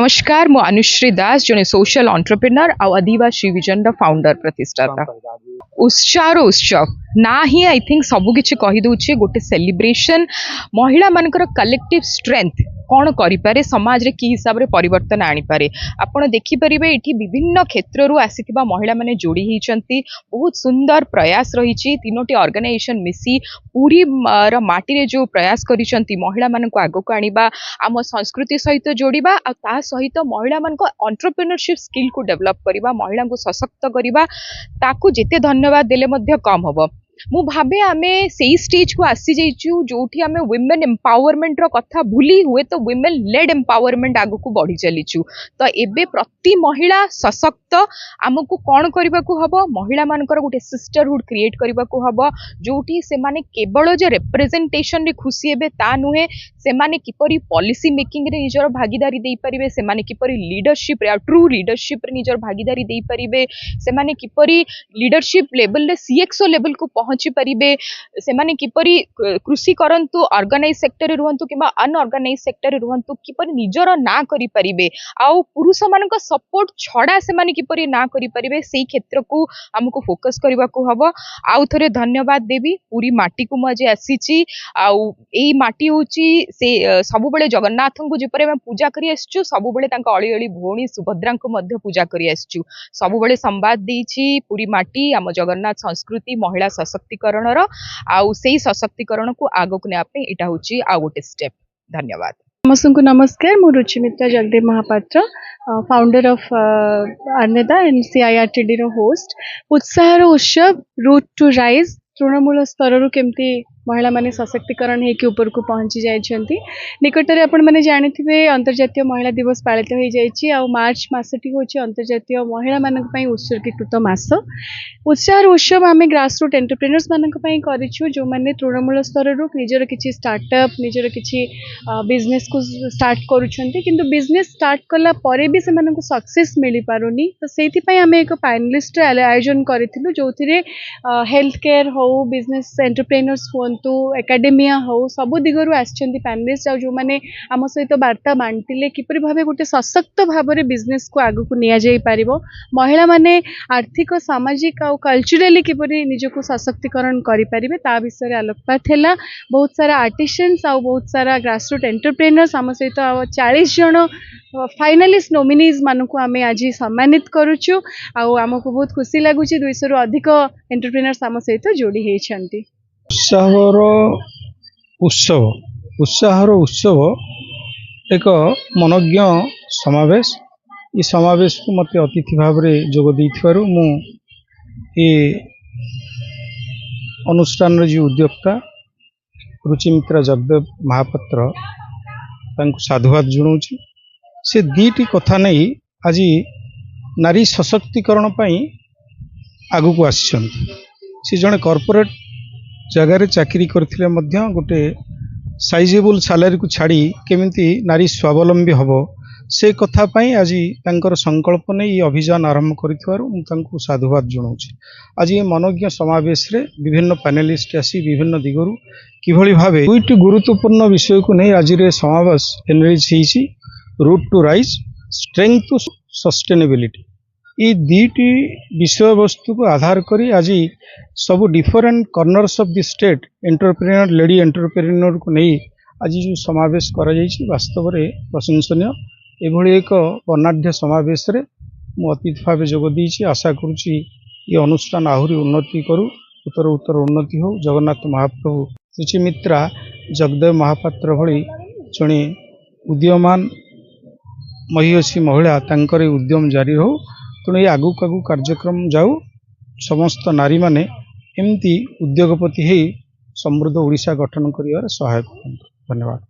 नमस्कार मु अनुश्री दास जने सोशल एंटरप्रेन्योर आ आदिवासी विजन र फाउंडर प्रतिष्ठाता उत्साह उत्सव ना ही आई थिंक सबुकिछि कही दउछि गोटे सेलिब्रेशन महिला मानकर कलेक्टिव स्ट्रेंथ कौन करें समाज रे कि हिसाब रे परिवर्तन आनी पारे आपण देखि परिबे एठी विभिन्न क्षेत्र रु आसीथिबा महिला माने जोड़ी हिचंती बहुत सुंदर प्रयास रही तीनोटी ऑर्गेनाइजेशन मिसी पूरी माटी रे जो प्रयास करिसंती महिला मान को आगो को आनिबा आम संस्कृति सहित जोड़िबा आ ता सहित महिला मान को एंटरप्रेन्योरशिप स्किल को डेवलप करिबा महिला को सशक्त करिबा ताकू जेते धन्यवाद देले मध्य कम हबो मु भाबे आमे सेही स्टेज को आसी जाइछु जोठी आमे वुमेन एम्पावरमेंट रो कथा भूली हुए तो वुमेन लेड एम्पावरमेंट आगु को बढ़ी चलीछु तो एबे प्रति महिला सशक्त आमको कौन करबा को हबो महिला मानकर गोटे सिस्टरहुड क्रिएट करबा को हबो जोठी से माने केवल जे रिप्रेजेंटेशन रे खुशी हेबे ता नुहे से माने किपरि पॉलिसी मेकिंग रे निजर भागीदारी देई परिबे से माने किपरि लीडरशिप रे ट्रू लीडरशिप रे निजर भागीदारी देई परिबे से माने किपरि लीडरशिप लेवल रे सीएक्सओ लेवल को पहुंची परिबे से माने किपरि कृषि करंतु ऑर्गेनाइज सेक्टर रे रुहंतु किबा अनऑर्गेनाइज सेक्टर रे रुहंतु किपरि निजर ना करि परिबे आउ पुरुष मानक सपोर्ट छडा से माने किपरि ना करि परिबे सेही क्षेत्र को हमको फोकस करबा को हबो आउ थरे धन्यवाद देबी पूरी माटी को मजे आसीची आउ एई माटी होची से सब बेले जगन्नाथ को जेपरे हम पूजा करी आसछु सब बेले तांका अळी अळी भोणी सुभद्रा को मध्य पूजा करी आसछु सब बेले संवाद देछि पूरी माटी आम जगन्नाथ संस्कृति महिला सशक्तिकरण रो आउ सेही सशक्तिकरण को आगो को ने पे एटा होची आ गोटे स्टेप धन्यवाद समस्तଙ୍କୁ नमस्कार मु रुचिमित्रा जगदेव महापात्र फाउंडर ऑफ अर्नेदा एंड सीआईआरटीडी रो होस्ट उत्साह रो उत्सव रूट टू राइज तृणमूल स्तर रु केमती महिला माने सशक्तिकरण हेकि ऊपर को पहुंची जाइछंती निकटरे आपण माने जानिथिबे अंतर्जातीय महिला दिवस पालित होई जाइछि आ मार्च मासटी होछि अंतर्जातीय महिला मानक पई उत्सर्गीकृत मास उत्साह उत्सव आमे ग्रास रूट एंटरप्रेन्योर्स मानक पई करिछु जो माने तृणमूल स्तर रु निजर किछि स्टार्टअप निजर किछि बिजनेस को स्टार्ट करूछंती किंतु बिजनेस स्टार्ट कला परे भी से मानक सक्सेस मिली पारुनी तो सेति पई आमे एक पैनलिस्ट आयोजन करिथिलु जोथिरे हेल्थ केयर हो बिजनेस एंटरप्रेन्योर्स तो एकेडेमिया हो सब दिगरु आछंती पैनलिस्ट आ जो माने आम सहित वार्ता बांटिले किपरि भाबे गोटे सशक्त भाबरे बिजनेस को आगु को निया जाई पारिबो महिला माने आर्थिक सामाजिक आ कल्चरली किपरि निजको सशक्तिकरण करि पारिबे ता विषय रे आलोकपात हैला बहुत सारा आर्टिसंस आ बहुत सारा ग्रासरूट एंटरप्रेन्योर्स आम सहित 40 जन फाइनालिस्ट नोमिनीज मानकु आमे आज सम्मानित करूछु आ आमको बहुत खुशी लागुची 200 रु अधिक एंटरप्रेन्योर्स आम सहित जोड़ी हेछंती उत्साहर उत्सव एक मनोज्ञ समावेश ये समावेश को मत अतिथि भाव में जोग देइथिबारु मु ए अनुष्ठान जी उद्योक्ता रुचिमित्रा जगदेव महापात्र तांको साधुवाद जनाऊँगी से दीटी कथा नहीं आज नारी सशक्तिकरण आगु को आसी से जड़े कॉर्पोरेट जगार चाकरी करथिले मध्य गोटे साइजेबल सैलरी को छाड़ी केमिति नारी स्वावलंबी हबो से कथा पाई आज तांकर संकल्प ने ये अभियान आरंभ करिथवारु मु तांको साधुवाद जनाऊँगी आज ये मनोज्ञ समावेश रे विभिन्न पैनलिस्ट आसी विभिन्न दिगरु किभली भाबे दुईटी गुरुत्वपूर्ण विषय को नहीं आज रे समावेश एनरिच हेछि root to rise strength to sustainability ये दीटी विषय वस्तु को आधार करी आज सब different corners of the state entrepreneur lady entrepreneur को नहीं आज जो समावेश करा जाइछि वास्तव रे प्रशंसनीय एभली एक वर्णाढ्य समावेश रे मु अतिथि भाव जोग देछि आशा करुछि ये अनुष्ठान आहुरी उन्नति करू उत्तर उत्तर उन्नति हो जगन्नाथ महाप्रभु रुचिमित्रा जगदेव महापात्र भली जणे उद्यमान महिषी महिला तांकर उद्यम जारी रहो तेणु ये आगु आगु कार्यक्रम जाऊ समस्त नारी माने एमती उद्योगपति ही समृद्ध ओडिशा गठन करिवार सहायक। धन्यवाद।